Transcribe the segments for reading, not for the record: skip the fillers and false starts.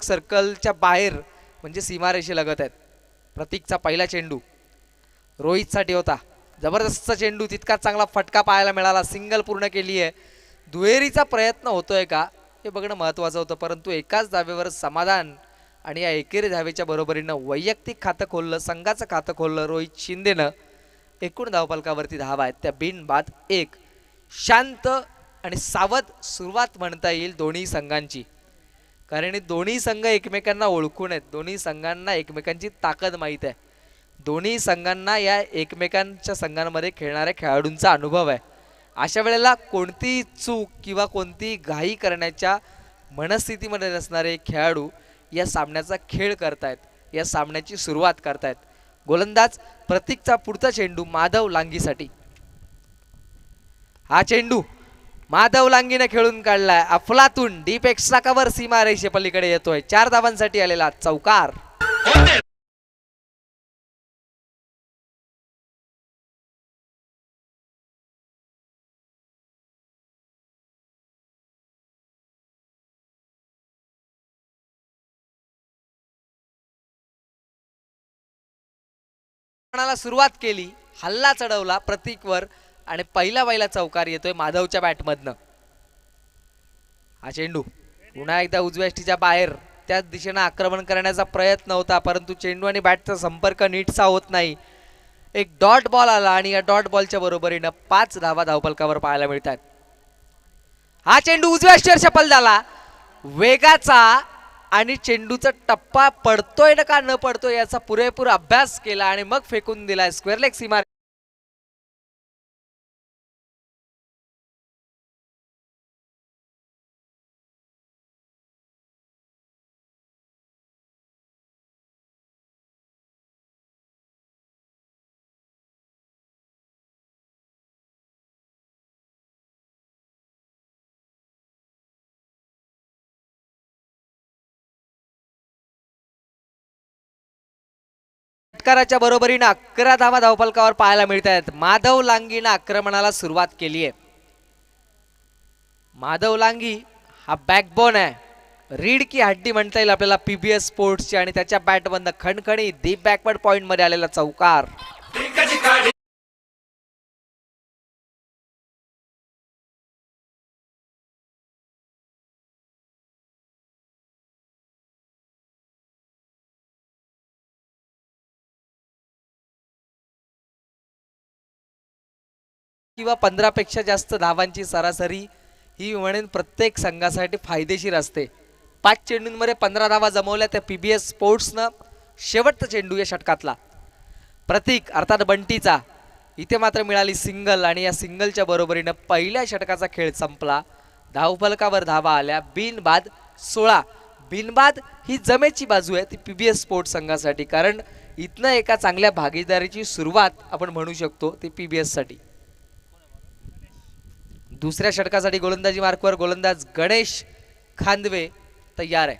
सर्कलच्या बाहेर म्हणजे सीमारेषेलगत आहेत. प्रतीकचा पहिला चेंडू रोहितसाठी होता. जबरदस्त चेंडू, तितका चांगला फटका पाहायला मिळाला. सिंगल पूर्ण केली आहे. दुहेरीचा प्रयत्न होतोय का हे बघणं महत्त्वाचं होतं, परंतु एकाच धावेवर समाधान आणि या एकेरी धावेच्या बरोबरीनं वैयक्तिक खातं खोललं, संघाचं खातं खोललं रोहित शिंदेनं. एकूण धावफलकावरती धावा आहेत त्या बिनबाद एक. शांत आणि सावध सुरुवात म्हणता येईल दोन्ही संघांची, कारण हे दोन्ही संघ एकमेकांना ओळखून आहेत. दोन्ही संघांना एकमेकांची ताकद माहीत आहे. दोन्ही संघांना या एकमेकांच्या संघांमध्ये खेळणाऱ्या खेळाडूंचा अनुभव आहे. अशा वेळेला कोणती चूक किंवा कोणती घाई करण्याच्या मनस्थितीमध्ये नसणारे खेळाडू या सामन्याचा खेळ करतायत, या सामन्याची सुरुवात करतायत. गोलंदाज प्रतीकचा पुढचा चेंडू माधव लांगीसाठी. हा चेंडू माधव लांगीने खेळून काढलाय. अफलातून डीप एक्स्ट्रा कव्हर सीमारेषे पलीकडे येतोय. 4 धावांसाठी आलेला चौकार. सुरुवात केली, हल्ला चढवला प्रतीकवर आणि पहिला चौकार येतोय माधवच्या बॅटमधनं. हा चेंडू पुन्हा एकदा उजव्या ष्टीच्या बाहेर त्याच दिशेनं आक्रमण करण्याचा प्रयत्न होता, परंतु चेंडू आणि बॅटचा संपर्क नीटसा होत नाही. एक डॉट बॉल आला आणि या डॉट बॉलच्या बरोबरीनं 5 धावा धावफलकावर पाहायला मिळतात. हा चेंडू उजव्या ष्टीवर सफल झाला. वेगाचा आणि चेंडूचा टप्पा पडतोय ना का न पडतोय याचा पुरेपूर अभ्यास केला आणि मग फेकून दिलाय स्क्वेअर लेग सीमा. षटकाराच्या बरोबरीनं 11 धावा धावफलकावर पाहायला मिळत आहेत. माधव लांगीनं आक्रमणाला सुरुवात केली आहे. माधव लांगी हा बॅकबोन आहे, रीड की हड्डी म्हणता येईल आपल्याला पीबीएस स्पोर्ट्सची, आणि त्याच्या बॅटमधनं खणखणी डीप बॅकवर्ड पॉइंट मध्ये आलेला चौकार. किंवा 15 पेक्षा जास्त धावांची सरासरी ही म्हणेन प्रत्येक संघासाठी फायदेशीर असते. 5 चेंडूंमध्ये 15 धावा जमवल्या त्या पीबीएस स्पोर्ट्सनं. शेवटचा चेंडू या षटकातला प्रतीक अर्थात बंटीचा, इथे मात्र मिळाली सिंगल आणि या सिंगलच्या बरोबरीनं पहिल्या षटकाचा खेळ संपला. धावफलकावर धावा आल्या बिनबाद 16. बिनबाद ही जमेची बाजू आहे ती पीबीएस स्पोर्ट्स संघासाठी, कारण इथनं एका चांगल्या भागीदारीची सुरुवात आपण म्हणू शकतो ती पीबीएस साठी. दुसऱ्या षटकासाठी गोलंदाजी मार्कवर गोलंदाज गणेश खांदवे तयार आहे.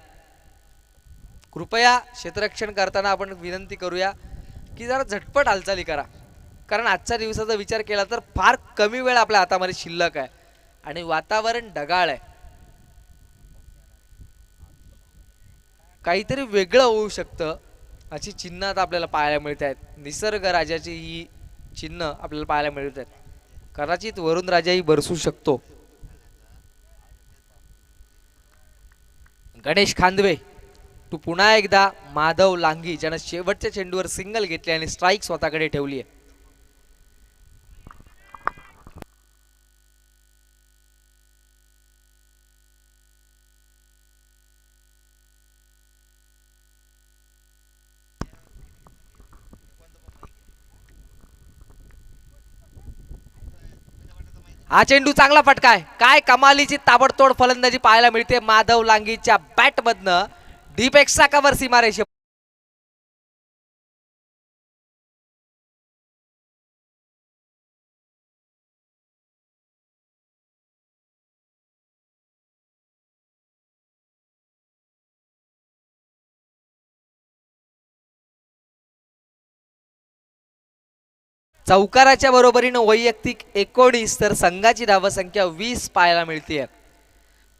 कृपया क्षेत्ररक्षण करताना आपण विनंती करूया की जरा झटपट हालचाली करा, कारण आजच्या दिवसाचा विचार केला तर फार कमी वेळ आपल्या हातामध्ये शिल्लक आहे आणि वातावरण ढगाळ आहे. काहीतरी वेगळं होऊ शकतं अशी चिन्ह आता आपल्याला पाहायला मिळत आहेत. निसर्ग राजाची ही चिन्ह आपल्याला पाहायला मिळत आहेत. कदाचित वरुण राजाही बरसू शकतो. गणेश खांदवे तू पुन्हा एकदा माधव लांगी ज्यानं शेवटच्या चेंडूवर सिंगल घेतली आणि स्ट्राईक स्वतःकडे ठेवली आहे. हा चेंडू चांगला फटका आहे. काय कमालीची ताबडतोड फलंदाजी पाहायला मिळते माधव लांगीच्या बॅटमधनं. डीप एक्स्ट्रा कव्हर सीमारेषे. चौकाराच्या बरोबरीनं वैयक्तिक 19 तर संघाची धावसंख्या 20 पाहायला मिळते.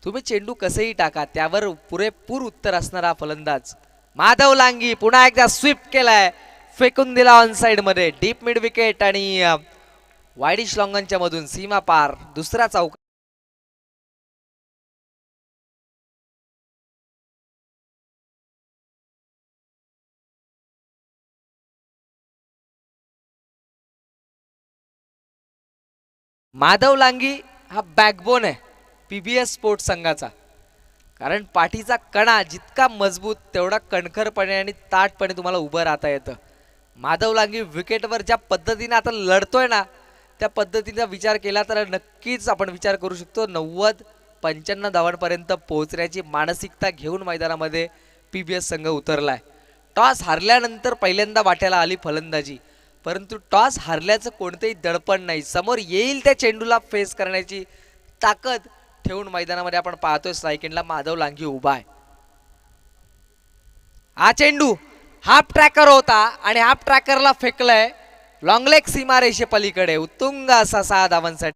तुम्ही चेंडू कसेही टाका, त्यावर पुरेपूर उत्तर असणारा फलंदाज माधव लांगी पुन्हा एकदा स्वीप केलाय, फेकून दिला ऑन साइड मध्ये डीप मिड विकेट आणि वाईडिश लॉंगनच्या मधून सीमा पार, दुसरा चौका. माधव लांगी हा बॅकबोन आहे पीबीएस स्पोर्ट्स संघाचा. कारण पाठीचा कणा जितका मजबूत तेवढा कणखरपणे आणि ताटपणे तुम्हाला उभं राहता येतं. माधव लांगी विकेटवर ज्या पद्धतीने आता लढतोय ना, त्या पद्धतीचा विचार केला तर नक्कीच आपण विचार करू शकतो 90-95 धावांपर्यंत पोहोचण्याची मानसिकता घेऊन मैदानामध्ये पीबीएस संघ उतरलाय. टॉस हारल्यानंतर पहिल्यांदा वाट्याला आली फलंदाजी, परंतु टॉस हारल्याचं कोणतेही दडपण नाही. समोर येईल त्या चेंडूला फेस करण्याची ताकद ठेवून मैदानामध्ये आपण पाहतोय स्ट्राईक एंडला माधव लांगी उभा आहे. हा चेंडू हाफ ट्रॅकर होता आणि हाफ ट्रॅकरला फेकलाय लॉंगलेग सीमारेषे पलीकडे, उत्तुंग असा 6 धावांसाठी.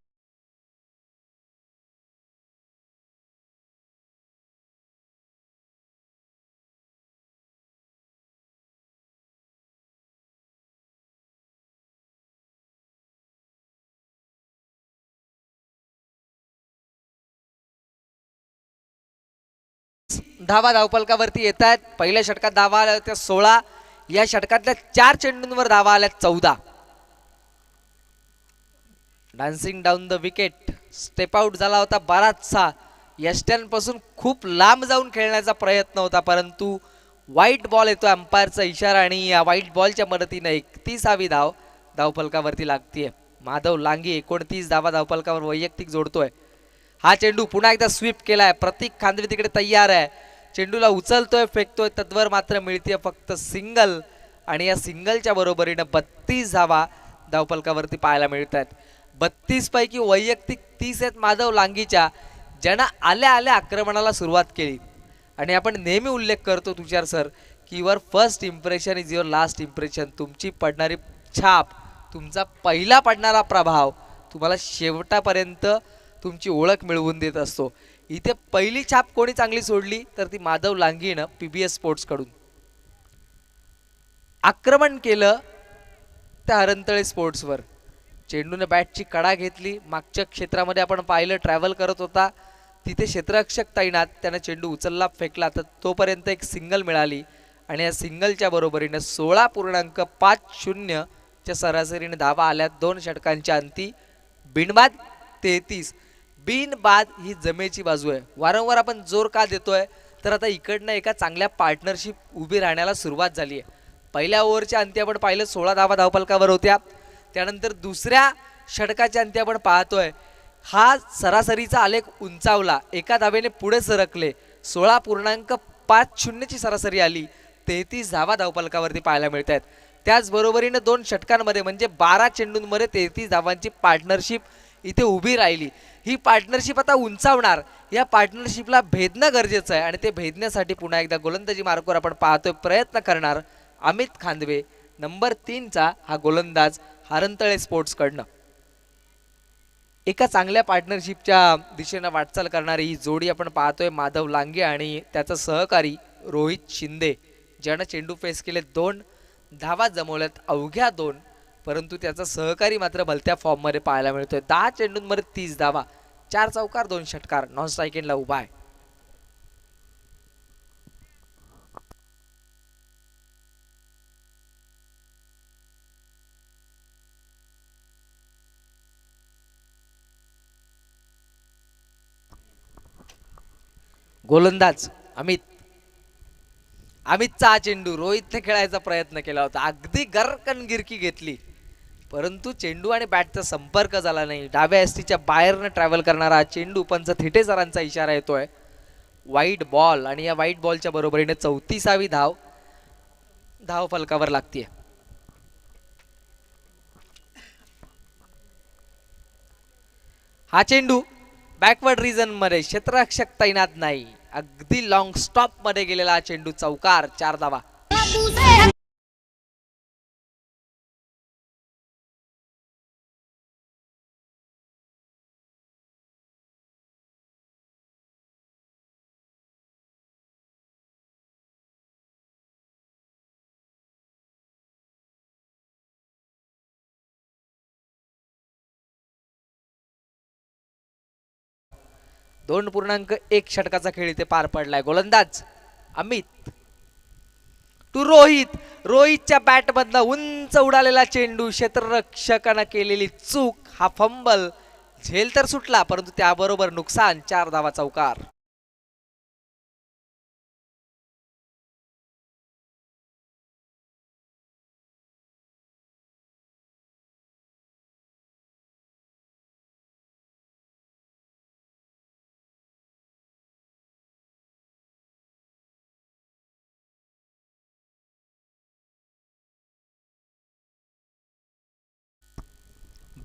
धावा धावपलकावरती येत आहेत. पहिल्या षटकात धावा आल्या होत्या 16, या षटकातल्या 4 चेंडूंवर धावा आल्या 14. Dancing down the wicket, step out झाला होता बराचसा. यष्ट्यांपासून खूप लांब जाऊन खेळण्याचा प्रयत्न होता, परंतु व्हाईट बॉल येतो अंपायरचा इशारा आणि या व्हाईट बॉलच्या मदतीने 31वी धाव धावफलकावरती लागतीये. माधव लांगी 29 धावा धावफलकावर वैयक्तिक जोडतोय. हा चेंडू पुन्हा एकदा स्वीप केलाय, प्रतीक खांदवे तिकडे तयार आहे, चेंडूला उचलतोय फेकतोय, तद्वर मात्र मिळते फक्त सिंगल आणि या सिंगलच्या बरोबरीने 32 धावा धावफलकावरती पाहायला मिळत आहेत. 32 पैकी वैयक्तिक 30 आहेत माधव लांगीच्या, ज्यानं आल्या आल्या आक्रमणाला सुरुवात केली. आणि आपण नेहमी उल्लेख करतो तुषार सर की your first impression is your last impression. तुमची पडणारी छाप, तुमचा पहिला पडणारा प्रभाव तुम्हाला शेवटापर्यंत तुमची ओळख मिळवून देत असतो. इथे पहिली छाप कोणी चांगली सोडली तर ती माधव लांगीनं पीबीएस स्पोर्ट्स कडून आक्रमण केलं त्या हरंतळे स्पोर्ट्सवर. चेंडूने बॅटची कडा घेतली, मागच्या क्षेत्रामध्ये आपण पाहिलं ट्रॅव्हल करत होता, तिथे क्षेत्ररक्षक तैनात, त्याने चेंडू उचलला फेकला तर तोपर्यंत एक सिंगल मिळाली आणि या सिंगलच्या बरोबरीने 16.50 च्या सरासरीने धावा आल्या 2 षटकांच्या अंती. बिनबाद 33. बिनबाद ही जमेची बाजू आहे. वारंवार आपण जोर का देतोय तर आता इकडनं एका चांगल्या पार्टनरशिप उभी राहण्याला सुरुवात झाली आहे. पहिल्या ओव्हरच्या अंती आपण पाहिलं 16 धावा धावफलकावर होत्या, त्यानंतर दुसऱ्या षटकाच्या अंती आपण पाहतोय हा सरासरीचा आलेख उंचावला, एका धावेने पुढे सरकले, 16.50 ची सरासरी आली, 33 धावा धावफलकावरती पाहायला मिळत आहेत. त्याचबरोबरीने 2 षटकांमध्ये म्हणजे 12 चेंडूंमध्ये 33 धावांची पार्टनरशिप इथे उभी राहिली. ही पार्टनरशिप आता उंचावणार, या पार्टनरशिपला भेदणं गरजेचं आहे आणि ते भेदण्यासाठी पुन्हा एकदा गोलंदाजी मार्गावर आपण पाहतोय प्रयत्न करणार अमित खांदवे, नंबर 3चा हा गोलंदाज हरंतळे स्पोर्ट्स कडनं. एका चांगल्या पार्टनरशिपच्या दिशेनं वाटचाल करणारी ही जोडी आपण पाहतोय माधव लांगे आणि त्याचा सहकारी रोहित शिंदे, ज्यानं चेंडू फेस केले 2 धावा जमवल्यात अवघ्या 2, परंतु त्याचा सहकारी मात्र भलत्या फॉर्ममध्ये पाहायला मिळतोय. 10 चेंडूंमध्ये 30 धावा, 4 चौकार 2 षटकार, नॉन स्ट्राईक एंडला उभा आहे. गोलंदाज अमित, अमितचा हा चेंडू रोहितने खेळायचा प्रयत्न केला होता, अगदी गरकन गिरकी घेतली, परंतु चेंडू आणि बॅटचा संपर्क झाला नाही. डाव्या एसटीच्या बाहेरनं ट्रॅव्हल करणारा हा चेंडू पंच थिटे सरांचा इशारा येतोय वाईट बॉल आणि या वाईट बॉलच्या बरोबरीने 34वी धाव धाव फलकावर लागतीये. हा चेंडू बॅकवर्ड रिजन मध्ये, क्षेत्ररक्षक तैनात नाही, अगदी लॉंग स्टॉप मध्ये गेलेला हा चेंडू चौकार, 4 धावा. 2.1 षटकाचा खेळ इथे पार पडलाय. गोलंदाज अमित टू रोहित. रोहितच्या बॅटमधनं उंच उडालेला चेंडू, क्षेत्ररक्षकानं केलेली चूक, हा फंबल. झेल तर सुटला परंतु त्याबरोबर नुकसान. 4 धावा चौकार.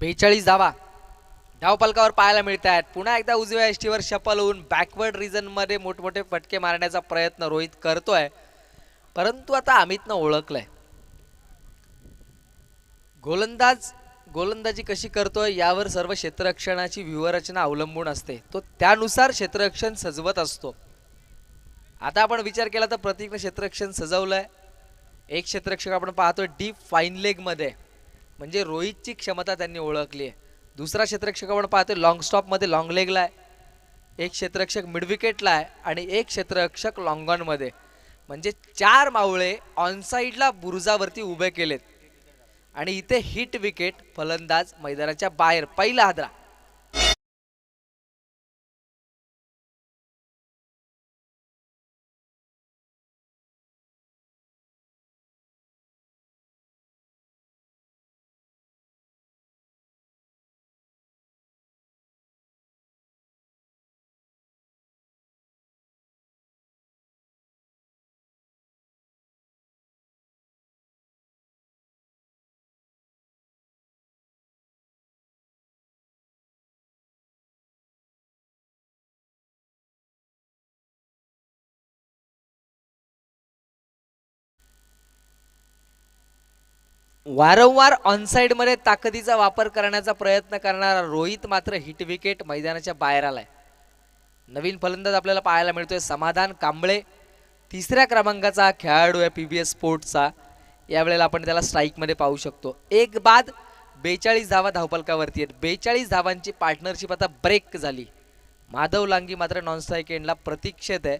बेचाळीस धावा धावपलकावर पाहायला मिळत आहेत. पुन्हा एकदा उजव्या यष्टीवर शफल होऊन बॅकवर्ड रिजन मध्ये मोठमोठे फटके मारण्याचा प्रयत्न रोहित करतोय, परंतु आता अमितनं ओळखलंय गोलंदाज गोलंदाजी कशी करतोय यावर सर्व क्षेत्ररक्षणाची व्यूहरचना अवलंबून असते. तो त्यानुसार क्षेत्ररक्षण सजवत असतो. आता आपण विचार केला तर प्रतीकने क्षेत्ररक्षण सजवलंय. एक क्षेत्ररक्षक आपण पाहतोय डीप फाईन लेग मध्ये, म्हणजे रोहितची क्षमता त्यांनी ओळखली आहे. दुसरा क्षेत्ररक्षक आपण पाहतोय लॉंग स्टॉप मध्ये, लॉंग लेगला आहे. एक क्षेत्ररक्षक मिड विकेटला आहे आणि एक क्षेत्ररक्षक लॉंग ऑन मध्ये. म्हणजे 4 मावळे ऑनसाइडला बुरुजावरती उभे केलेत आणि इथे हिट विकेट. फलंदाज मैदानाच्या बाहेर. पहिला हादरा. वारंवार ऑनसाइड मध्ये ताकदीचा वापर करण्याचा प्रयत्न करणारा रोहित मात्र हिट विकेट. मैदानाच्या बाहेर आलाय. नवीन फलंदाज आपल्याला पाहायला मिळतोय समाधान कांबळे. 3ऱ्या क्रमांकाचा खेळाडू आहे पीबीएस स्पोर्ट्सचा. यावेळेला आपण त्याला स्ट्राईक मध्ये पाहू शकतो. एक बाद 42 धावा धावपलकावरती आहेत. 42 धावांची पार्टनरशिप आता ब्रेक झाली. माधव लांगी मात्र नॉन स्ट्राईक एंडला प्रतीक्षेत आहे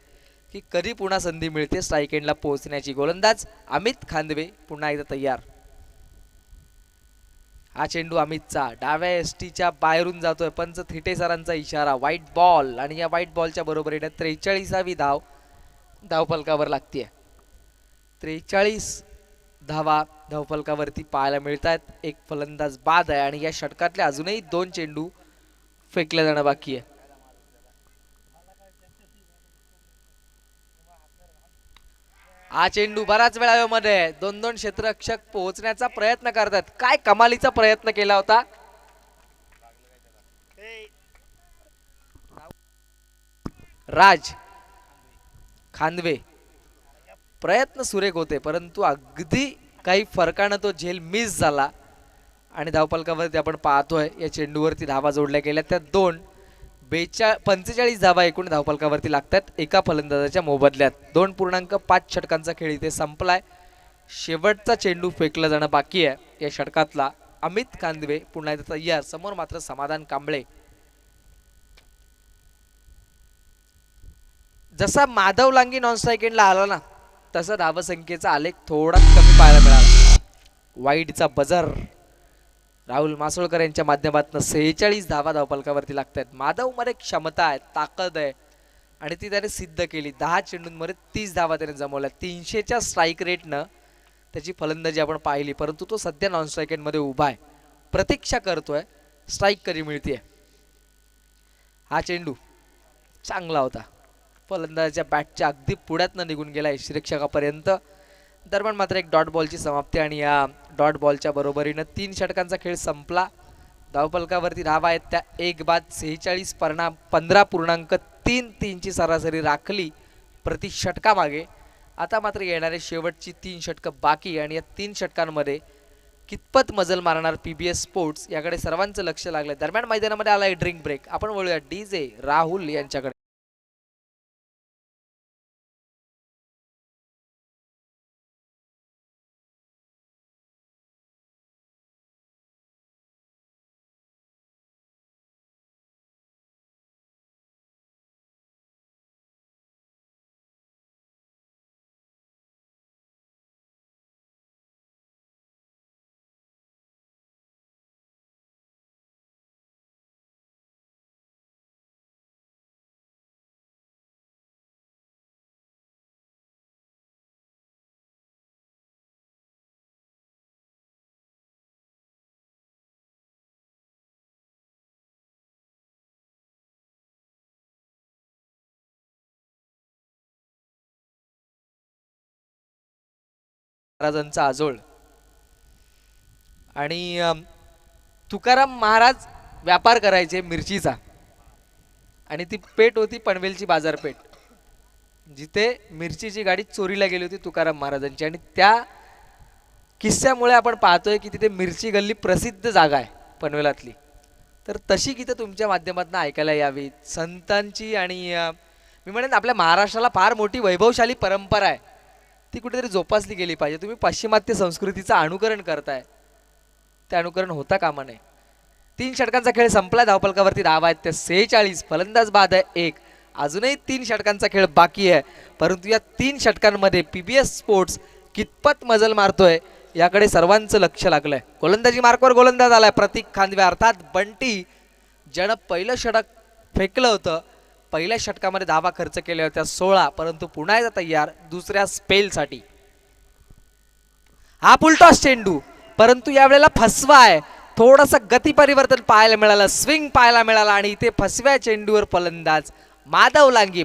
की कधी पुन्हा संधी मिळते स्ट्राईक एंडला पोहोचण्याची. गोलंदाज अमित खांदवे पुन्हा एकदा तयार. हा चेंडू अमितचा डाव्या एसटीच्या बाहेरून जातोय. पंच थिटे सरांचा इशारा. व्हाईट बॉल आणि या व्हाईट बॉलच्या बरोबरीने 43वी धाव धावफलकावर लागतीये. 43 धावा धावफलकावरती पाहायला मिळत आहेत. एक फलंदाज बाद आहे आणि या षटकातले अजूनही 2 चेंडू फेकले जाणं बाकी आहे. हा चेंडू बराच वेळामध्ये 2-2 क्षेत्ररक्षक पोहोचण्याचा प्रयत्न करतात. काय कमालीचा प्रयत्न केला होता. राज खांदवे. प्रयत्न सुरेख होते परंतु अगदी काही फरकानं तो झेल मिस झाला आणि धावपलकावरती आपण पाहतोय या चेंडूवरती धावा जोडल्या गेल्या. त्या 45 धावा एकूण धावपलकावरती लागतात एका फलंदाजाच्या मोबदल्यात. 2.5 षटकांचा खेळ इथे संपलाय. शेवटचा चेंडू फेकला जाणं बाकी आहे या षटकातला. अमित खांदवे पुन्हा एकदा तयार. समोर मात्र समाधान कांबळे. जसा माधव लांगी नॉन स्ट्राईक एंडला आला ना तसा धावसंख्येचा आलेख थोडा कमी पाहायला मिळाला. वाईडचा बजर राहुल मासोळकर यांच्या माध्यमातून 46 धावा धावपलकावरती लागतात. माधव मध्ये क्षमता आहे, ताकद आहे आणि ती त्याने सिद्ध केली. 10 चेंडूंमध्ये 30 धावा त्याने जमवल्या. 300च्या स्ट्राईक रेटनं त्याची फलंदाजी आपण पाहिली, परंतु तो सध्या नॉन स्ट्राईक एंडमध्ये उभा आहे. प्रतीक्षा करतोय स्ट्राईक कधी मिळते. हा चेंडू चांगला होता. फलंदाजाच्या बॅटच्या अगदी पुढ्यातनं निघून गेला यष्टिरक्षकापर्यंत. दरम्यान मात्र एक डॉट बॉलची समाप्ती आणि या डॉट बॉलच्या बरोबरीनं 3 षटकांचा खेळ संपला. धावपलकावरती धावा आहेत त्या 1 बाद 15.3 ची सरासरी राखली प्रति षटकामागे. आता मात्र येणारे शेवटची 3 षटकं बाकी आणि या 3 षटकांमध्ये कितपत मजल मारणार पीबीएस स्पोर्ट्स याकडे सर्वांचं लक्ष लागलं. दरम्यान मैदानामध्ये आलाय ड्रिंक ब्रेक. आपण बोलूया डीजे राहुल यांच्याकडे. महाराजांचा आजोळ आणि तुकाराम महाराज व्यापार करायचे मिरचीचा आणि ती पेठ होती पनवेलची बाजारपेठ जिथे मिरचीची गाडी चोरीला गेली होती तुकाराम महाराजांची आणि त्या किस्स्यामुळे आपण पाहतोय की तिथे मिरची गल्ली प्रसिद्ध जागा आहे पनवेलातली. तर तशी गीतं तुमच्या माध्यमातून ऐकायला यावी संतांची आणि मी म्हणेन आपल्या महाराष्ट्राला फार मोठी वैभवशाली परंपरा आहे ती कुठेतरी जोपासली गेली पाहिजे. तुम्ही पाश्चिमात्य संस्कृतीचं अनुकरण करताय ते अनुकरण होता कामा नये. 3 षटकांचा खेळ संपला धावफलकावरती धावा आहेत ते 46 फलंदाज बाद आहे 1 अजूनही 3 षटकांचा खेळ बाकी आहे परंतु या 3 षटकांमध्ये पीबीएस स्पोर्ट्स कितपत मजल मारतोय याकडे सर्वांचं लक्ष लागलंय. गोलंदाजी मार्कवर गोलंदाज आलाय प्रतीक खांदवे अर्थात बंटी ज्यानं पहिलं षटक फेकलं होतं पहिल्या षटकामध्ये धावा खर्च केल्या होत्या 16 परंतु पुन्हा एकदा तयार दुसऱ्या स्पेलसाठी. हा फुलटॉस चेंडू परंतु यावेळेला फसवा आहे थोडंसं गती परिवर्तन पाहायला मिळालं स्विंग पाहायला मिळाला आणि इथे फसव्या चेंडूवर फलंदाज माधव लांगी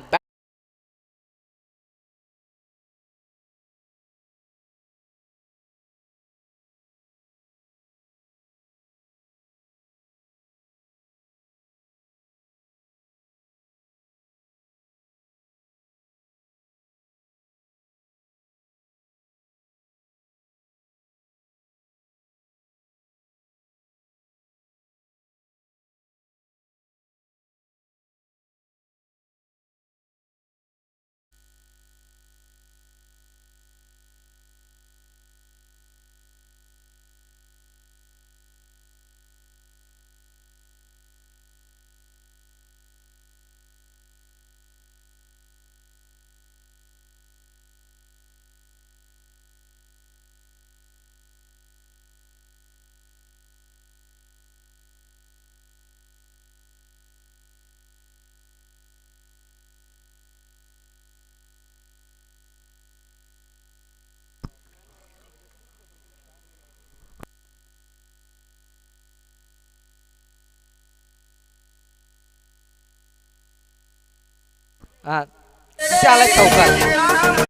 हा तिथे आलाय चौकार.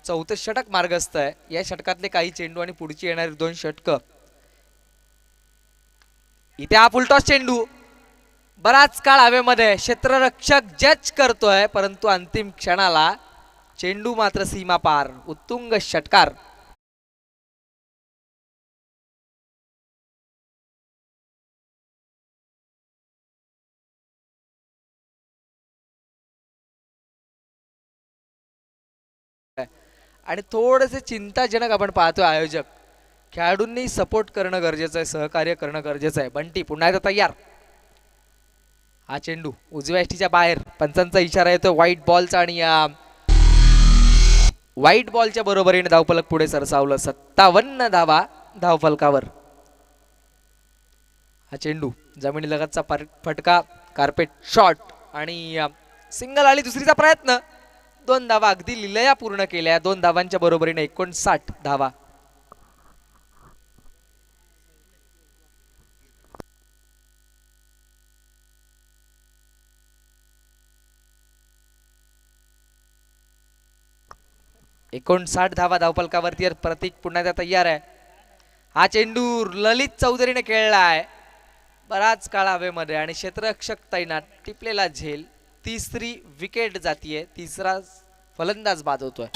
चौथं षटक मार्गस्थ आहे या षटकातले काही चेंडू आणि पुढची येणारी 2 षटकं. इथे हा फुलटॉस चेंडू बराच काळ हवेमध्ये क्षेत्ररक्षक जज करतोय परंतु अंतिम क्षणाला चेंडू मात्र सीमा पार उत्तुंग षटकार. आणि थोडेसे चिंताजनक आपण पाहतोय आयोजक खेळाडूंनी सपोर्ट करणं गरजेचं आहे सहकार्य करणं गरजेचं आहे. बंटी पुन्हा एकदा तयार. हा चेंडू उजव्या एष्टीच्या बाहेर पंचांचा इशारा येतो व्हाईट बॉलचा आणि व्हाईट बॉलच्या बरोबरीने धावफलक पुढे सरसावलं 57 धावा धावफलकावर. हा चेंडू जमिनी लगतचा फटका कार्पेट शॉट आणि सिंगल आली दुसरीचा प्रयत्न 2 धावा अगदी लिलया पूर्ण केल्या 2 धावांच्या बरोबरीने 59 धावा. एकोणसाठ धावा धावफलकावरती प्रतीक पुन्हा एकदा तयार आहे. हा चेंडू ललित चौधरीने खेळलाय बराच काळ हवेमध्ये आणि क्षेत्ररक्षक तैनात टिपलेला झेल. तिसरी विकेट जातीये तिसरा फलंदाज बाद होतोय.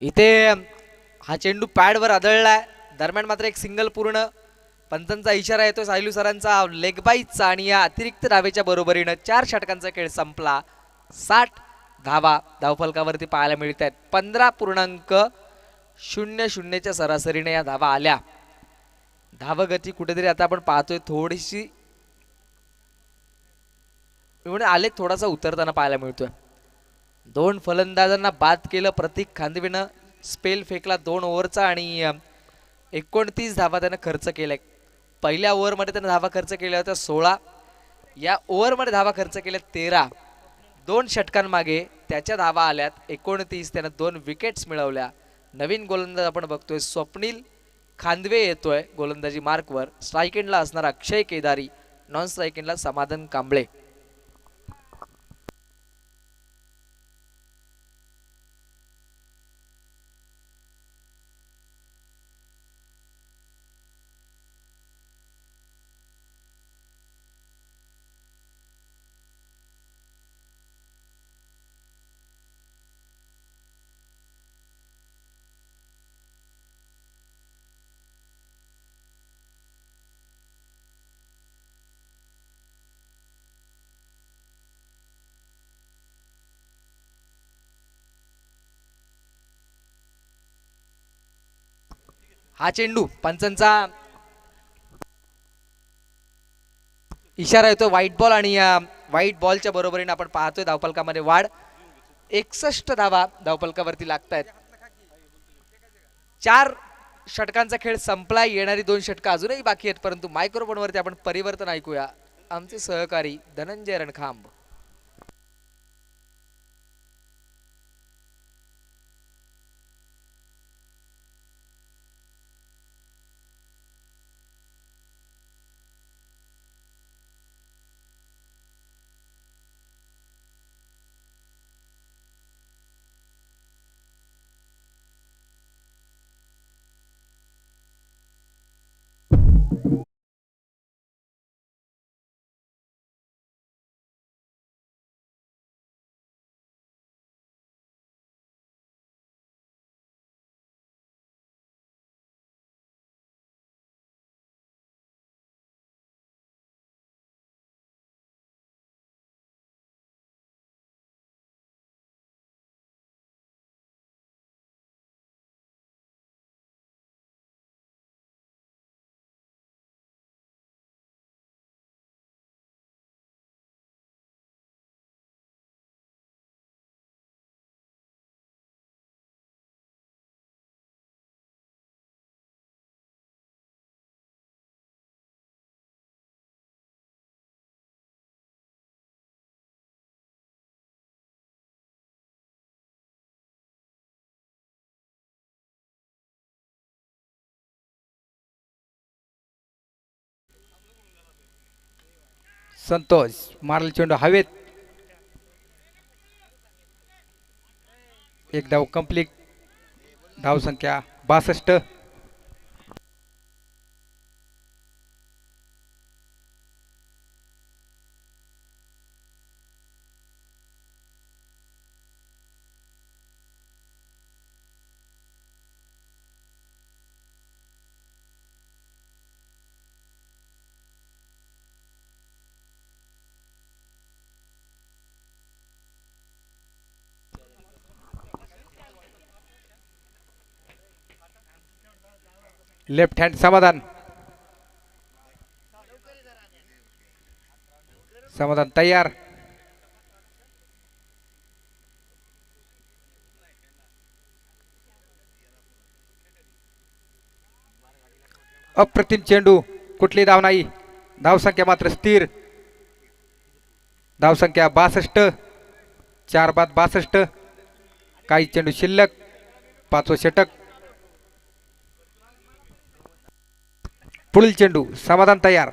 इथे हा चेंडू पॅडवर आदळलाय. दरम्यान मात्र एक सिंगल पूर्ण. पंचांचा इशारा येतो सायलू सरांचा लेग बाईचा आणि या अतिरिक्त धावेच्या बरोबरीनं 4 षटकांचा खेळ संपला. 60 धावा धावफलकावरती पाहायला मिळत आहेत. 15.00च्या सरासरीने या धावा आल्या. धावगती कुठेतरी आता आपण पाहतोय थोडीशी आले थोडासा उतरताना पाहायला मिळतोय. 2 फलंदाजांना बाद केलं प्रतीक खांदवेनं. स्पेल फेकला 2 ओव्हरचा आणि 29 धावा त्यानं खर्च केलाय. पहिल्या ओव्हरमध्ये त्यानं धावा खर्च केल्या होत्या 16. या ओव्हरमध्ये धावा खर्च केल्या 13. 2 षटकांमागे त्याच्या धावा आल्यात 29. त्यानं 2 विकेट्स मिळवल्या. नवीन गोलंदाज आपण बघतोय स्वप्नील खांदवे येतोय गोलंदाजी मार्कवर. स्ट्राईक एंडला असणार अक्षय केदारी, नॉन स्ट्राईक एंडला समाधान कांबळे. हा चेंडू पंचांचा इशारा येतो व्हाईट बॉल आणि या व्हाईट बॉलच्या बरोबरीने आपण पाहतोय धावफलकामध्ये वाढ. 61 धावा धावफलकावरती लागत आहेत. 4 षटकांचा खेळ संपलाय. येणारी 2 षटकं अजूनही बाकी आहेत परंतु मायक्रोफोनवरती आपण परिवर्तन ऐकूया. आमचे सहकारी धनंजय रणखांब. संतोष मारल चेंडू हवेत. एक धाव कंप्लीट. धाव संख्या 62. लेफ्ट हँड समाधान. समाधान तयार. अप्रतिम चेंडू. कुठली धाव नाही. धाव संख्या मात्र स्थिर. धाव संख्या 62. 4 बाद 62. काही चेंडू शिल्लक. 5वं षटक. पुढील चेंडू समाधान तयार.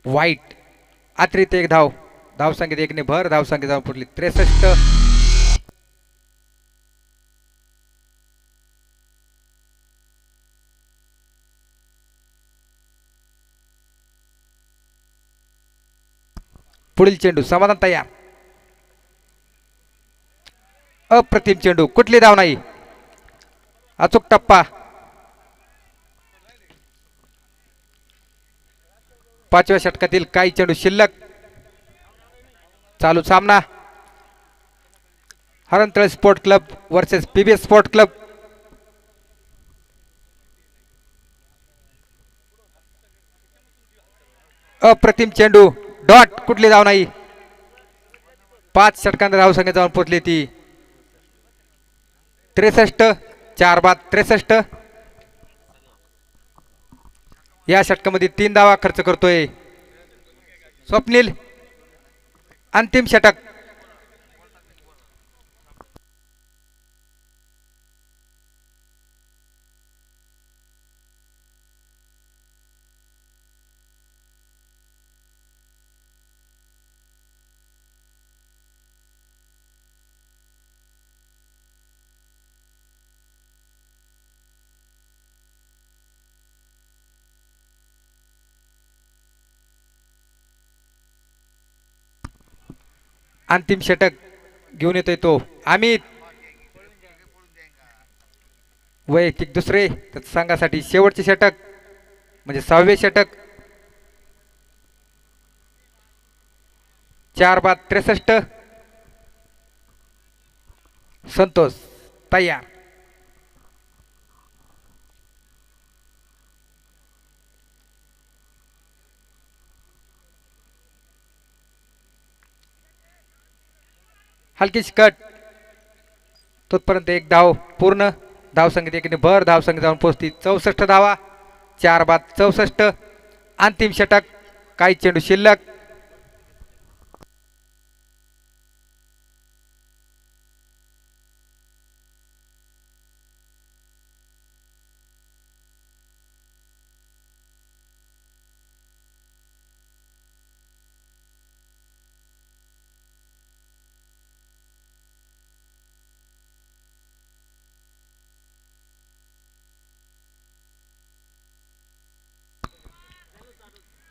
वाईट. अतिरिक्त एक धाव. धाव संख्येत 1 ने भर. धाव संख्या पुढली 63. पुढील चेंडू समाधान तयार. अप्रतिम चेंडू, कुठली धाव नाही, अचूक टप्पा. पाचव्या षटकातील काही चेंडू शिल्लक. चालू सामना Harantale sport club versus PBS sport club. अप्रतिम चेंडू, डॉट, कुठली धाव नाही. 5 षटकांत धावसंख्या जाऊन पोहोचली ती 63. 4 बाद 63. या षटकामध्ये 3 धावा खर्च करतोय स्वप्नील. अंतिम षटक. अंतिम षटक घेऊन येतोय तो अमित. वैयक्तिक दुसरे तर संघासाठी शेवटचे षटक म्हणजे 6वे षटक. 4 बाद 63. संतोष तयार. हलकीच कट, तोपर्यंत एक धाव पूर्ण. धावसंख्येत एकीने भर धावसंख्या जाऊन पोहोचती 64 धावा. 4 बाद 64. अंतिम षटक, काही चेंडू शिल्लक.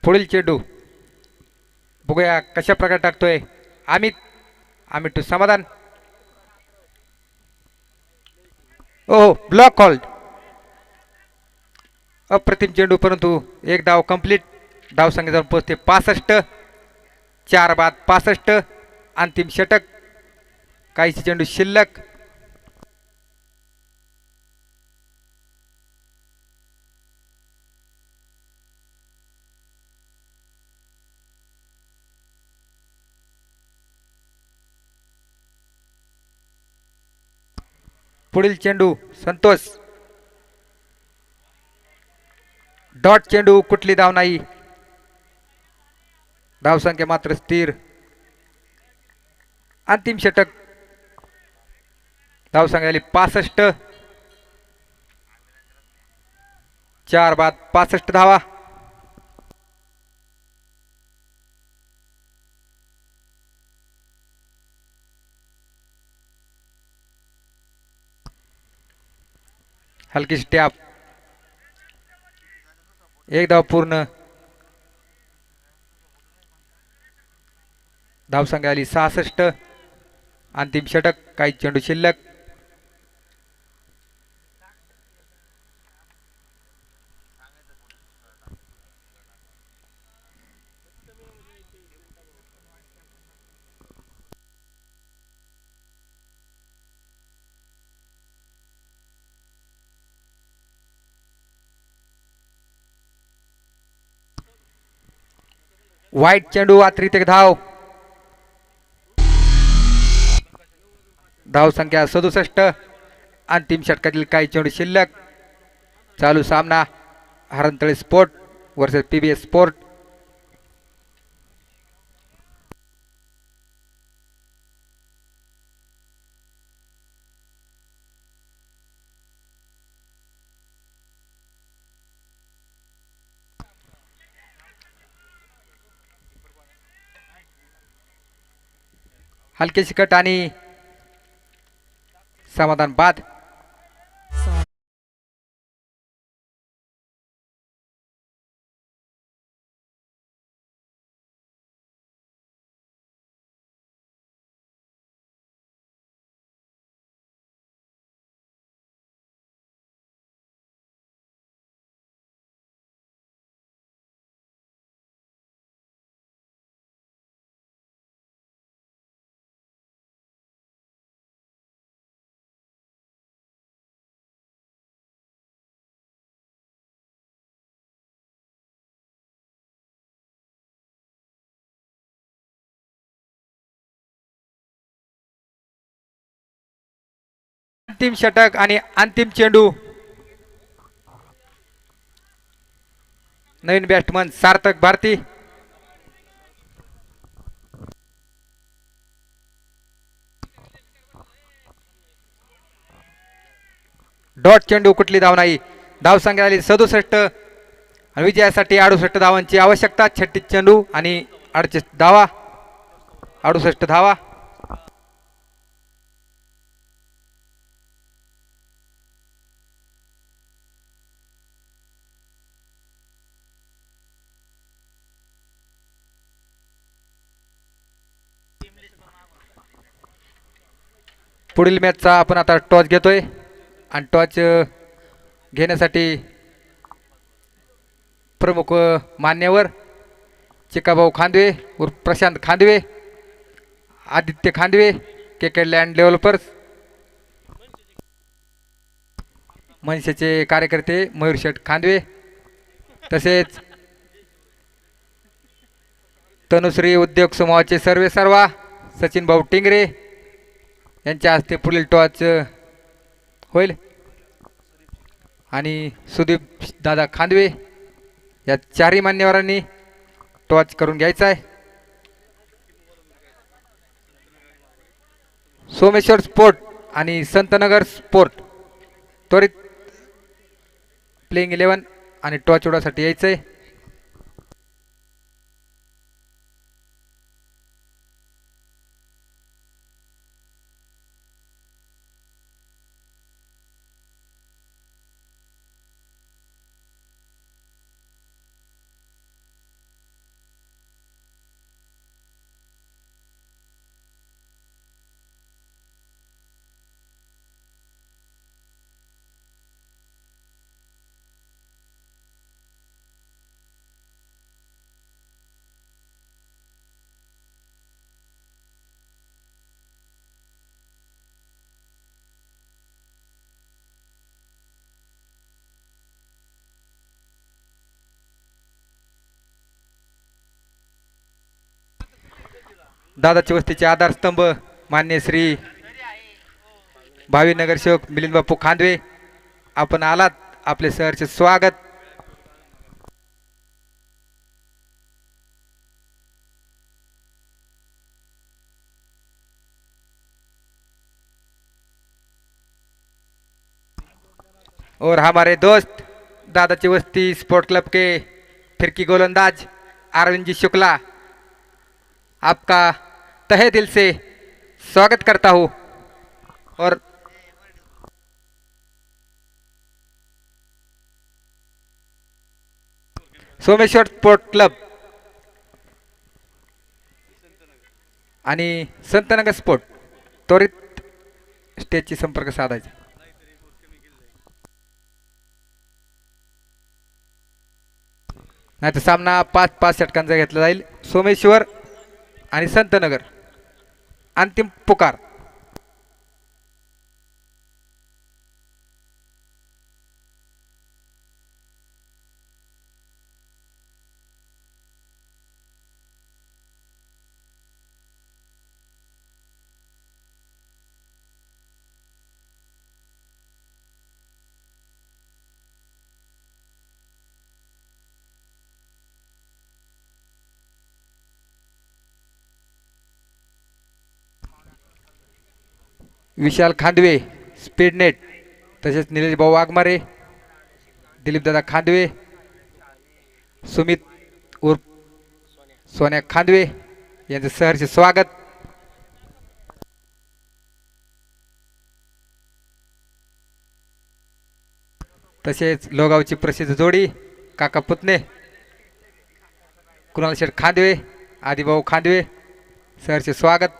पुढील चेंडू बघूया कशा प्रकारे टाकतोय अमित. अमित टू समाधान. ओहो, ब्लॉक हॉल्ड. अप्रतिम चेंडू, परंतु एक धाव कंप्लीट. धावसंख्या जाऊन पोहोचते 65. 4 बाद 65. अंतिम षटक, काही चेंडू शिल्लक. पुढील चेंडू संतोष, डॉट चेंडू, कुठली धाव नाही. धावसंख्या मात्र स्थिर. अंतिम षटक, धावसंख्या आली 65. 4 बाद 65 धावा. हलकी स्टॅप, एक धाव पूर्ण. धावसंख्या आली 66. अंतिम षटक, काही चेंडू शिल्लक. वाईट चेंडू, अतिरिक्त एक धाव. धावसंख्या 67. अंतिम षटकातील काही चेंडू शिल्लक. चालू सामना Harantale sport versus PBS sport. हलकेशी कट आणि समाधान बाद. अंतिम षटक आणि अंतिम चेंडू. नवीन बॅट्समन सार्थक भारती. डॉट चेंडू, कुठली धाव नाही. धावसंख्या आली 67 आणि विजयासाठी 68 धावांची आवश्यकता. 36 चेंडू आणि 68 धावा. 68 धावा. पुढील मॅचचा आपण आता टॉस घेतोय आणि टॉस घेण्यासाठी प्रमुख मान्यवर चिकाभाऊ खांदवे उर्फ प्रशांत खांदवे, आदित्य खांदवे, के लँड डेव्हलपर्स, मनसेचे कार्यकर्ते मयूर शेठ खांदवे, तसेच तनुश्री उद्योग समूहाचे सर्वे सर्वा सचिन भाऊ टिंगरे यांच्या हस्ते पुढील टॉस होईल आणि सुदीप दादा खांदवे या चारही मान्यवरांनी टॉस करून घ्यायचा आहे. सोमेश्वर स्पोर्ट आणि संतनगर स्पोर्ट त्वरित प्लेइंग 11 आणि टॉस उडवण्यासाठी यायचं आहे. दादाची वस्तीचे आधारस्तंभ मान्य श्री भावी नगरसेवक मिलिंद बापू खांदवे, आपण आलात, आपले सहर्ष स्वागत. और हमारे दोस्त दादाची वस्ती स्पोर्ट क्लब के फिरकी गोलंदाज अरविंद जी शुक्ला, आपका तहे दिल से स्वागत करता हूँ. और सोमेश्वर स्पोर्ट क्लब आणि संतनगर स्पोर्ट त्वरित स्टेजची संपर्क साधायचा. नाही तर सामना 5-5 षटकांचा घेतला जाईल. सोमेश्वर आणि संतनगर अंतिम पुकार. विशाल खांदवे स्पीड नेट, तसेच निलेश भाऊ वाघमारे, दिलीप दादा खांदवे, सुमित उर्फ सोन्या खांदवे यांचे सहर्ष स्वागत. तसेच लोगावची प्रसिद्ध जोडी काका पुतणे कुणाल शेठ खांदवे, आदिभाऊ खांदवे, सहर्ष स्वागत.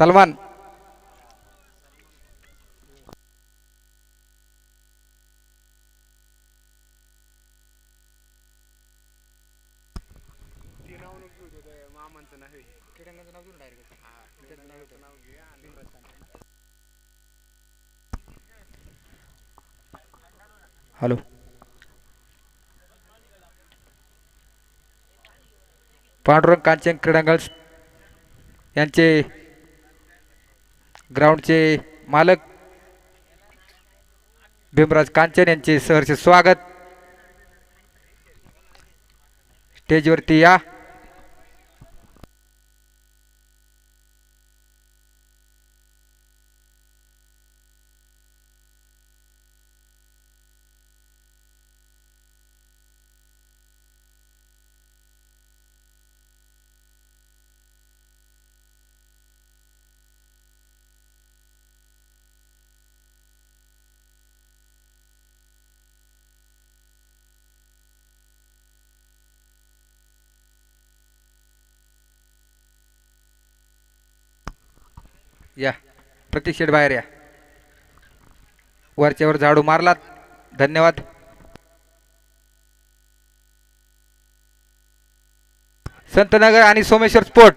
सलमान. हॅलो. पांडुरंग कांचन क्रीडांगण यांचे ग्राउंडचे मालक भीमराज कांचन यांचे सहर्ष स्वागत. स्टेजवरती या. या प्रतीक शेठ बाहेर या. वरच्यावर झाडू मारलात. धन्यवाद. संतनगर आणि सोमेश्वर स्पोर्ट.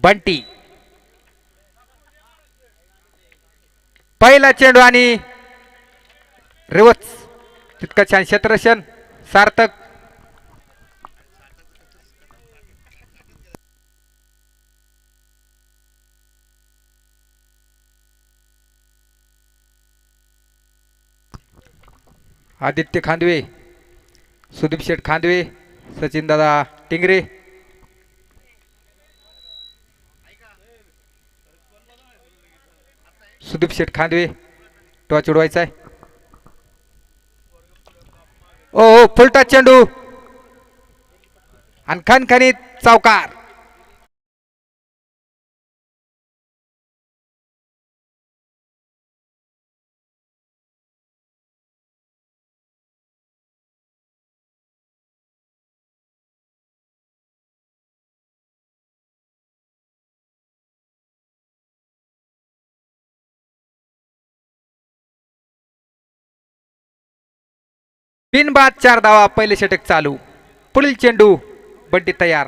बंटी पहिला चेंडू आणि रिवर्स तितका छान क्षेत्ररक्षण सार्थक. आदित्य खांदवे, सुदीप शेठ खांदवे, सचिन दादा टिंगरे. सुदीप शेठ खांदवे टॉच उडवायचा आहे. ओ फुलटा चेंडू आणि खणखणीत चौकार. बिनबाद 4 धावा. पहिले षटक चालू. पुढील चेंडू. बंटी तयार.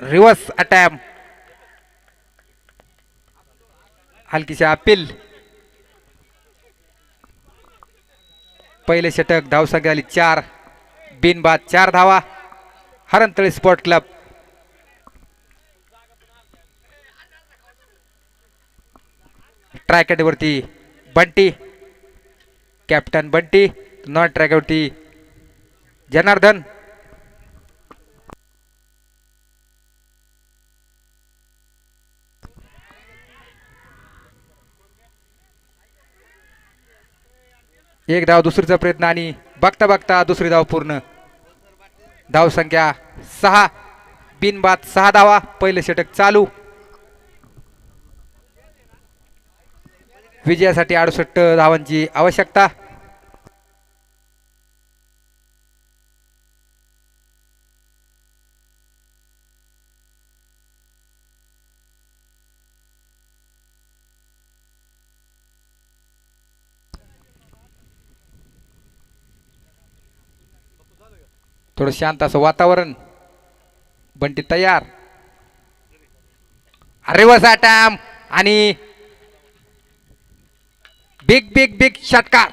Reverse attempt. हलकीशी अपील. पहिले षटक धावसंख्या आली 4. बिनबाद 4 धावा. Harantali sport club. ट्रॅकेटवरती बंटी. कॅप्टन बंटी. नॉन ट्रॅकवरती जनार्दन. एक धाव दुसरीचा प्रयत्न आणि बघता बघता दुसरी धाव पूर्ण. धाव संख्या 6. बिनबाद 6 धावा. पहिले षटक चालू. विजयासाठी 68 धावांची आवश्यकता. थोडं शांत असं वातावरण. बंटी तयार. रिव्हर्स अटॅम्प आणि बिग बिग बिग षटकार.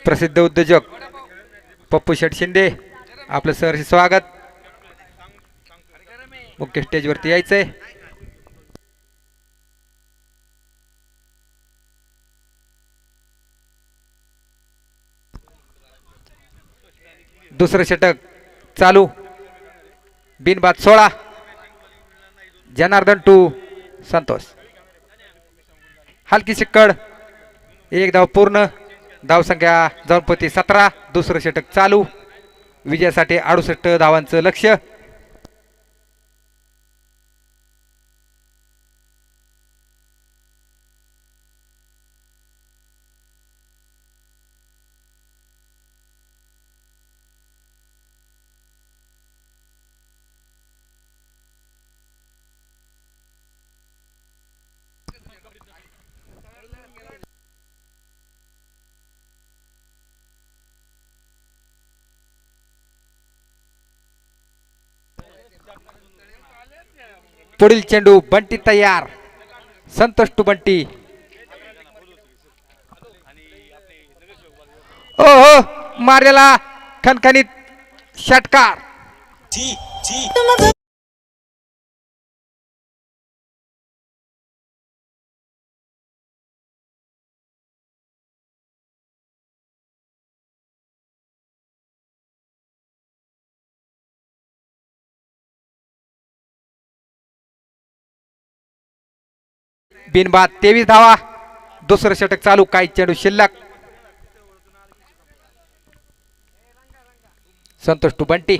प्रसिद्ध उद्योजक पप्पू शेठ शिंदे, आपलं सहर्ष स्वागत. मुख्य स्टेजवरती यायचंय. दुसरं षटक चालू. बिनबाद 16. जनार्दन टू संतोष. हलकी शिक्कड. एक धाव पूर्ण. धावसंख्या जौनपती 17. दुसरं षटक चालू. विजयासाठी 68 धावांचं लक्ष्य. पुढील चेंडू बंटी तयार. संतोष टू बंटी. ओहो, मारलेला खणखणीत षटकार. बिनबाद 23 धावा. दुसरं षटक चालू. काही चेंडू शिल्लक. Santosh to Bunty.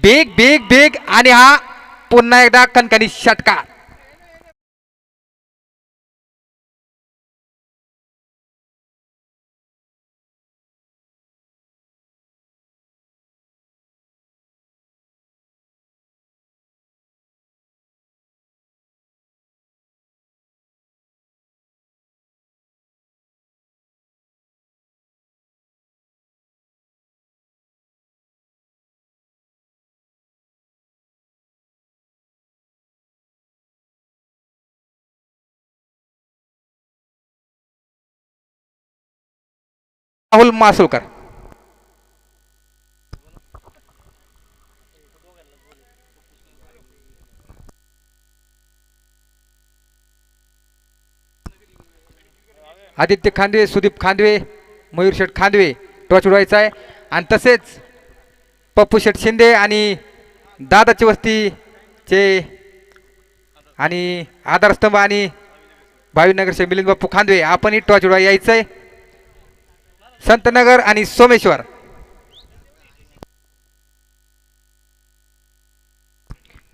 Big big big आणि हा पुन्हा एकदा कणकणी षटकार. राहुल मासुळकर. आदित्य खांदवे, सुदीप खांदवे, मयूर शेठ खांदवे टॉच उडवायचा आहे. आणि तसेच पप्पू शेठ शिंदे आणि दादाची वस्तीचे आणि आधारस्तंभ आणि भावीनगरचे मिलिंद बाप्पू खांदवे आपणही टॉच उडवायला यायचं आहे. संतनगर आणि सोमेश्वर.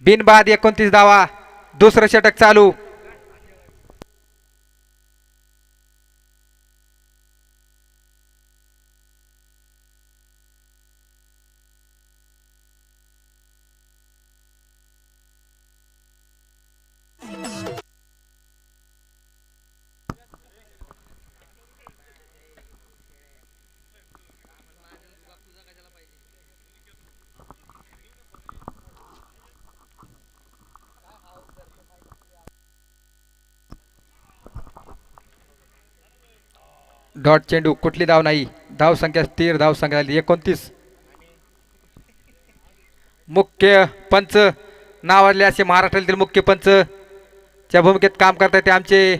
बिनबाद 29 धावा. दुसरं षटक चालू. डॉट चेंडू. कुठली धाव नाही. धाव संख्या स्थिर. धाव संख्या झाली 29. मुख्य पंच नावाजले असे महाराष्ट्रातील मुख्य पंच च्या भूमिकेत काम करतात ते आमचे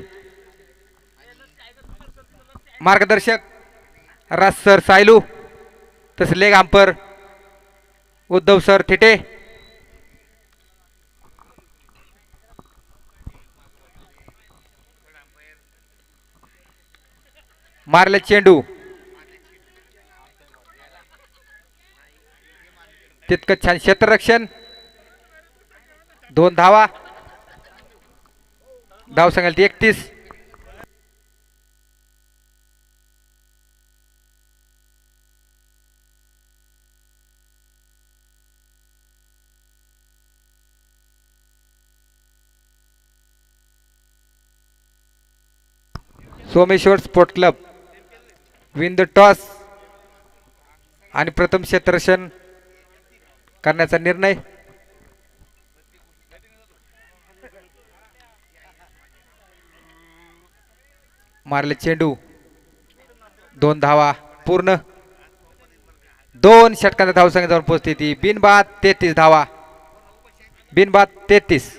मार्गदर्शक राज सर सायलू, तसे leg umpire Uddhav sir Thite. मारले चेंडू. तितकं छान क्षेत्ररक्षण. 2 धावा. धाव सांगाल 31. Someshwar sport club win the toss आणि प्रथम क्षेत्ररक्षण करण्याचा निर्णय. मारले चेंडू. 2 धावा पूर्ण. 2 षटकांचा धावसंख्या जाऊन पोहोचते ती बिनबाद 33 धावा. बिनबाद 33.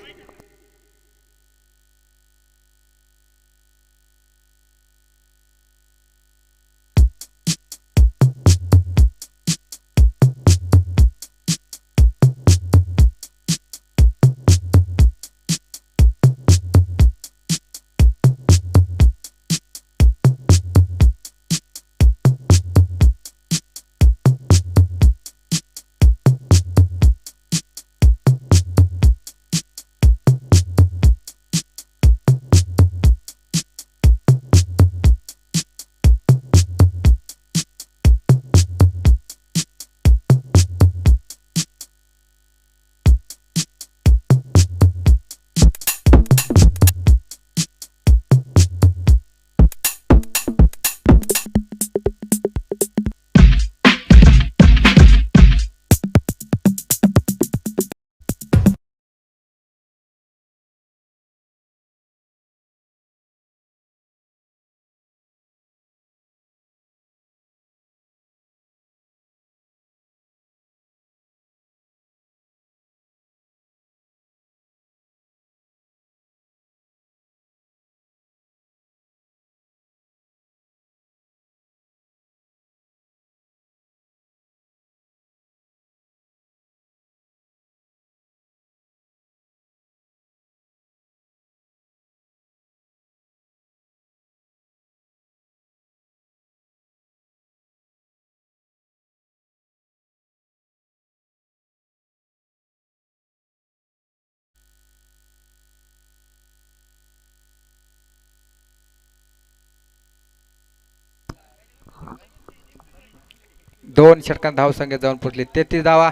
दोन षटकांत धावसंख्या जाऊन पोहोचली 33 धावा.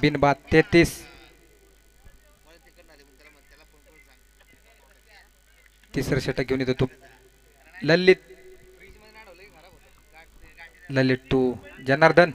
बिनबाद 33. तिसरं षटक घेऊन येतो तो ललित. ललित टू जनार्दन.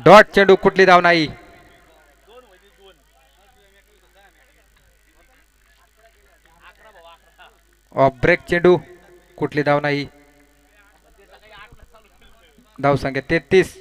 डॉट चेंडू कुठली धाव नाही. ऑफ ब्रेक चेंडू कुठली धाव नाही. धावसंख्या 33.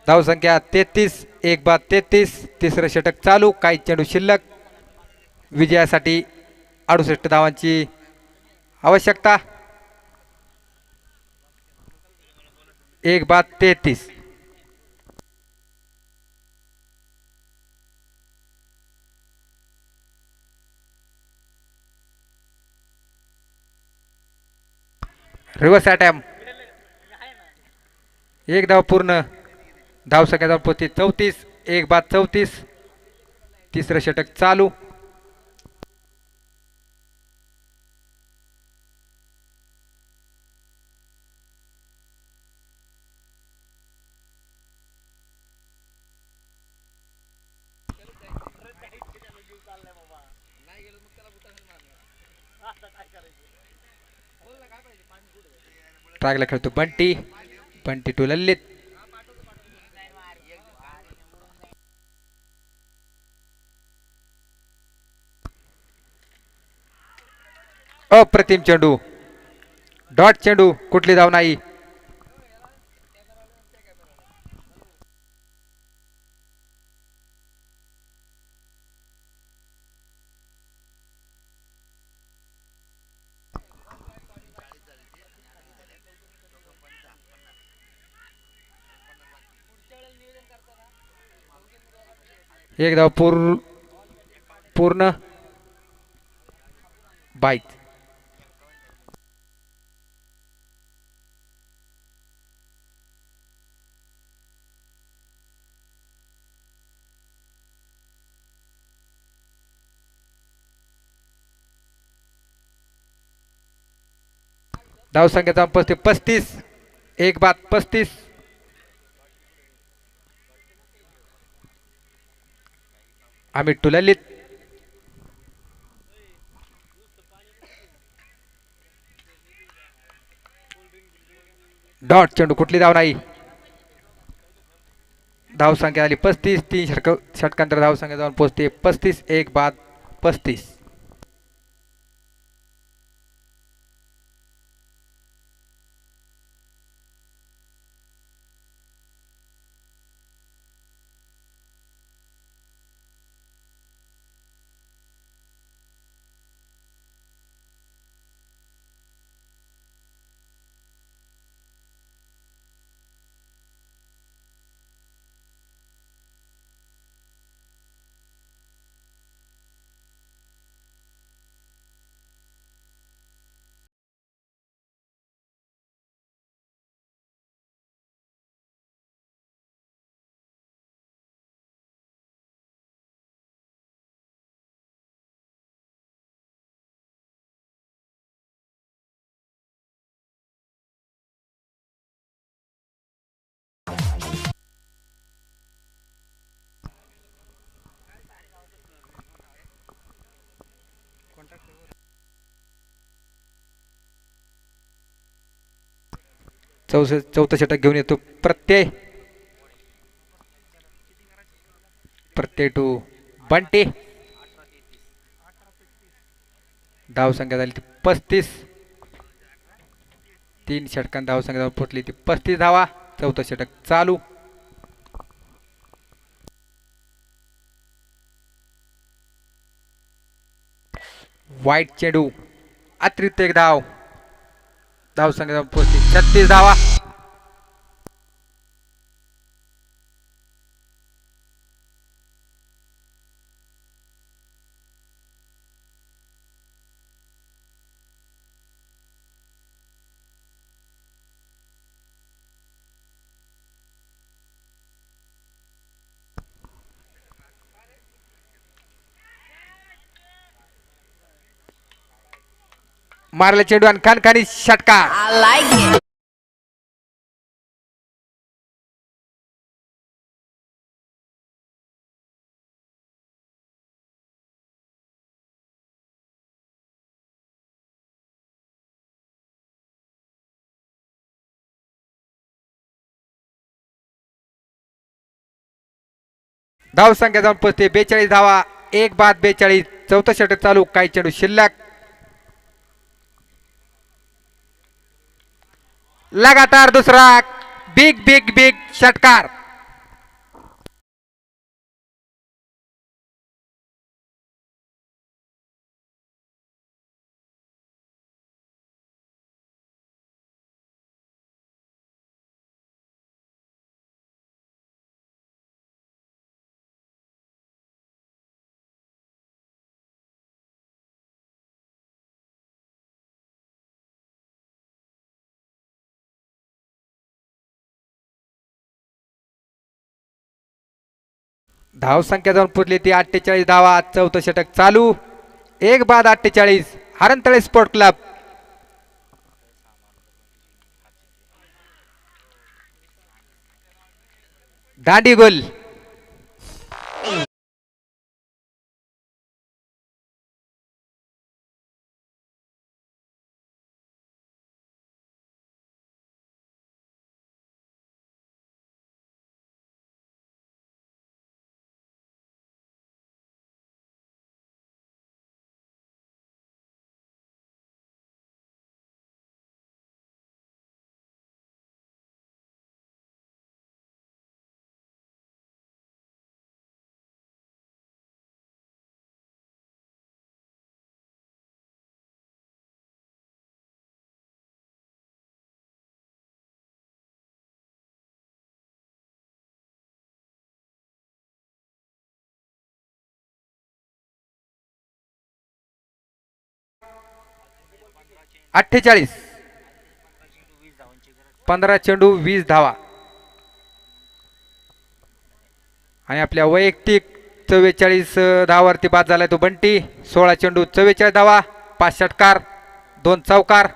धावसंख्या 33. एक बाद 33. तिसरं षटक चालू. काही चेंडू शिल्लक. विजयासाठी 68 धावांची आवश्यकता. एक बाद 33. रिव्हर्स अटॅम्प. एक धाव पूर्ण. धावसंख्या जाऊन पोहोचते 34. एक बाद 34. तिसरं षटक चालू. ट्रॅकला खेळतो बंटी. बंटी टू ललित. अप्रतिम चेंडू. डॉट चेंडू. कुठली धाव नाही. एक धाव पूर्ण. बाईच. धावसंख्या जाऊन पोहोचते 35. एक बाद 35. Amit to Lalit. डॉट चेंडू. कुठली धाव नाही. धावसंख्या आली 35. 3 षटकांतर धावसंख्या जाऊन पोहोचते 35. एक बाद 35. चौथं षटक घेऊन येतो प्रत्यय. प्रत्यय टू बंटी. धावसंख्या झाली ती 35. 3 षटकांत धावसंख्या जाऊन पोहोचली ती 35 धावा. चौथं षटक चालू. वाईट चेंडू. अतिरिक्त एक धाव. धावसंख्या जाऊन पोहोचली 36 धावा. मारला चेंडू आणि खणखणी षटकार. I like it. धावसंख्या जाऊन पोहोचते 42 धावा. एक बाद 42. चौथं षटक चालू. काही चेंडू शिल्लक. लगातार दुसरा बिग बिग बिग षटकार. धाव संख्या जाऊन पुरली ती 48 धावा. चौथं षटक चालू. एक बाद 48. हरणतळे स्पोर्ट क्लब. दांडी गोल. अठ्ठेचाळीस. 15 चेंडू 20 धावा. आणि आपल्या वैयक्तिक 44 धावावरती बाद झालाय तो बंटी. 16 चेंडू 44 धावा. 5 षटकार 2 चौकार.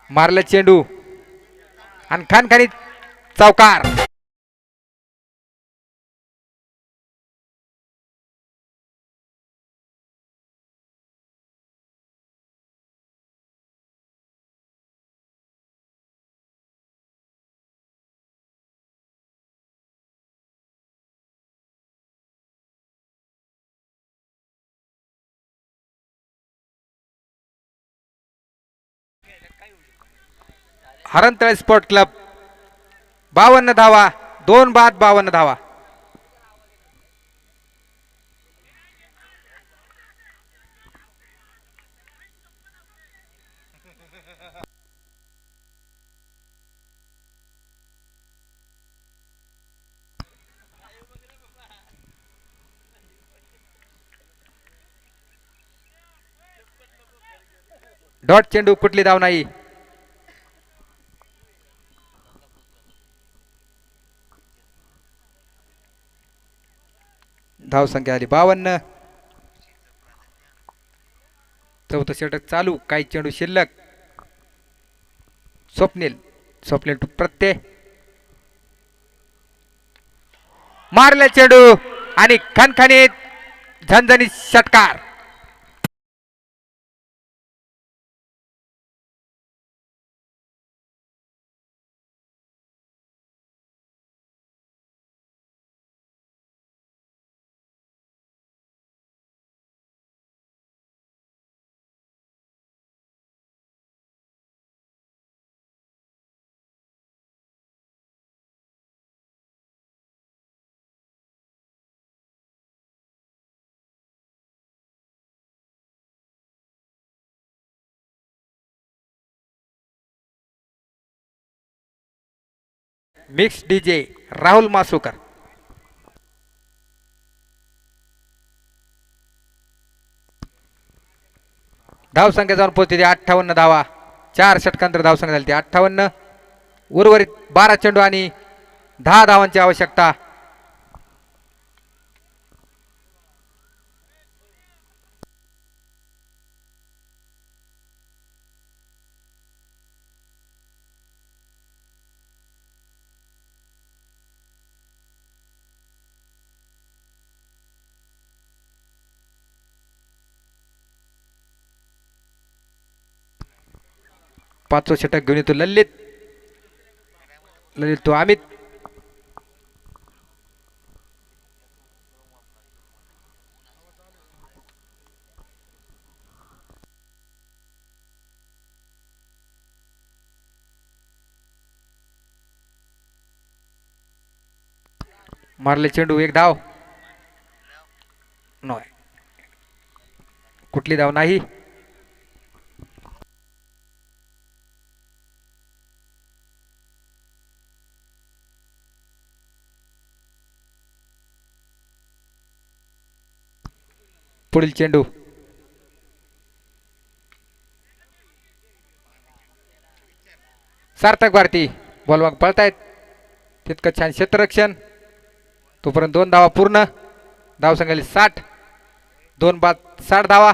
मारलं चेंडू आणि खानखानी चौकार. हरणतळे स्पोर्ट क्लब 52 धावा. 2 बाद 52 धावा. डॉट चेंडू कुठली धाव नाही. धाव संख्या आली 52. चौथं षटक चालू. काही चेंडू शिल्लक. स्वप्नील टू प्रत्यय. मारले चेंडू आणि खणखणीत झणझणीत षटकार. Mix DJ Rahul Masukar. धाव संख्या जाऊन पोहोचते 58 धावा. 4 षटकांतर धाव संख्या झाली 58. उर्वरित 12 चेंडू आणि 10 धावांची आवश्यकता. पाचवं षटक घेऊन येतो ललित तो अमित. मारले चेंडू 1 धाव. कुठली धाव नाही. पुढील चेंडू सार्थक भारती बॉल मग पळतायत. तितकं छान क्षेत्ररक्षण. तोपर्यंत 2 धावा पूर्ण. धाव संघाली 60. 2 बाद 60 धावा.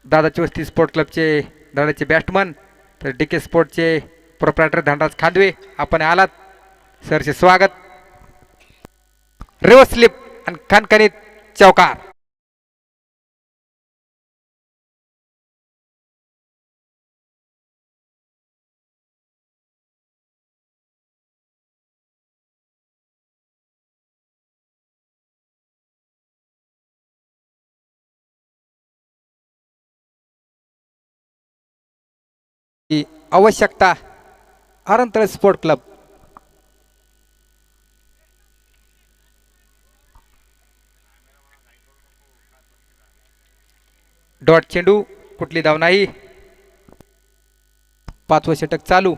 दादाची वस्ती स्पोर्ट क्लबचे दादाचे बॅट्समन तर DK स्पोर्टचे प्रोप्रायटर धनराज खांदवे आपण आलात. सरचे स्वागत. रिव्हर्स स्लिप आणि खणखणीत चौकार. ही आवश्यकता हरणतळे स्पोर्ट क्लब. डॉट चेंडू कुठली धाव नाही. 5वं षटक चालू.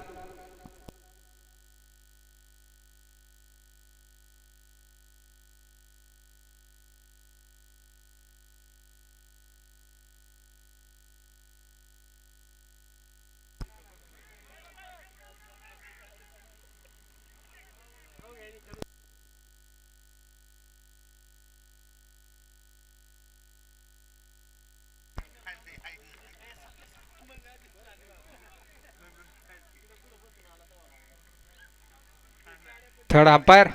Third umpire.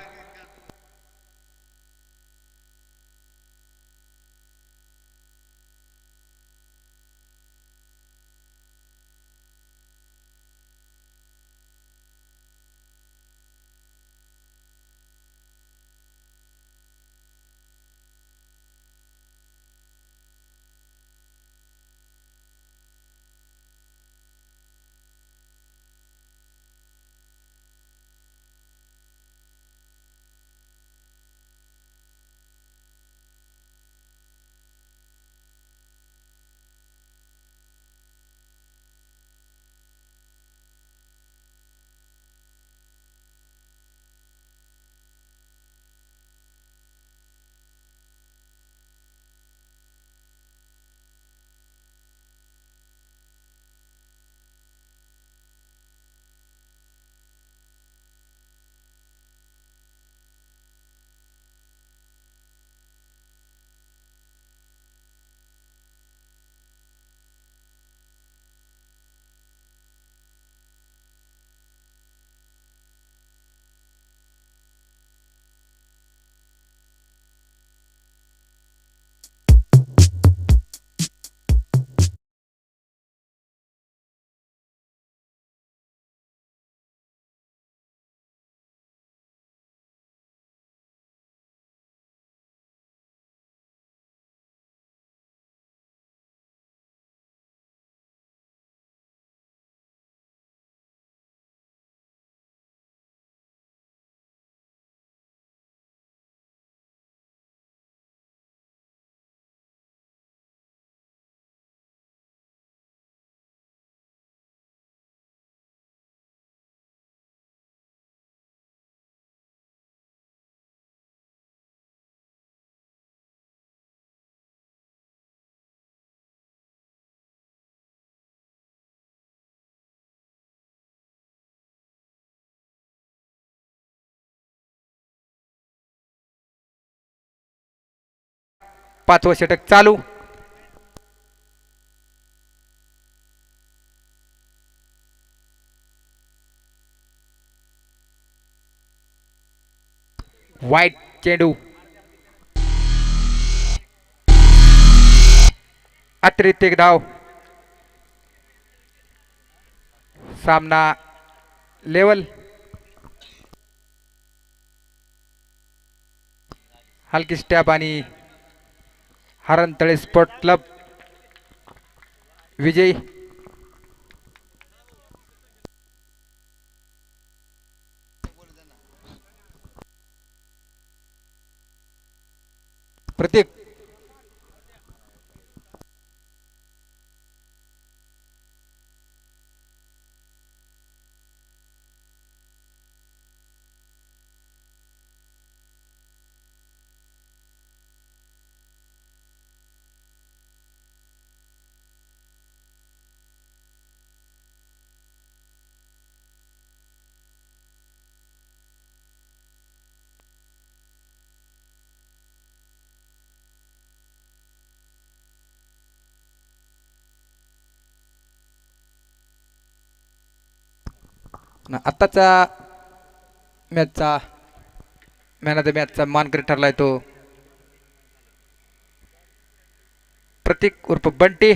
पाचवं षटक चालू. वाईट चेंडू. अतिरिक्त एक धाव. सामना लेवल. हलकी स्टॅप आणि हरणतळे स्पोर्ट क्लब विजयी. प्रतीक आत्ताचा मॅचचा मॅन ऑफ द मॅचचा मानकरी ठरलाय तो प्रतीक उर्फ बंटी.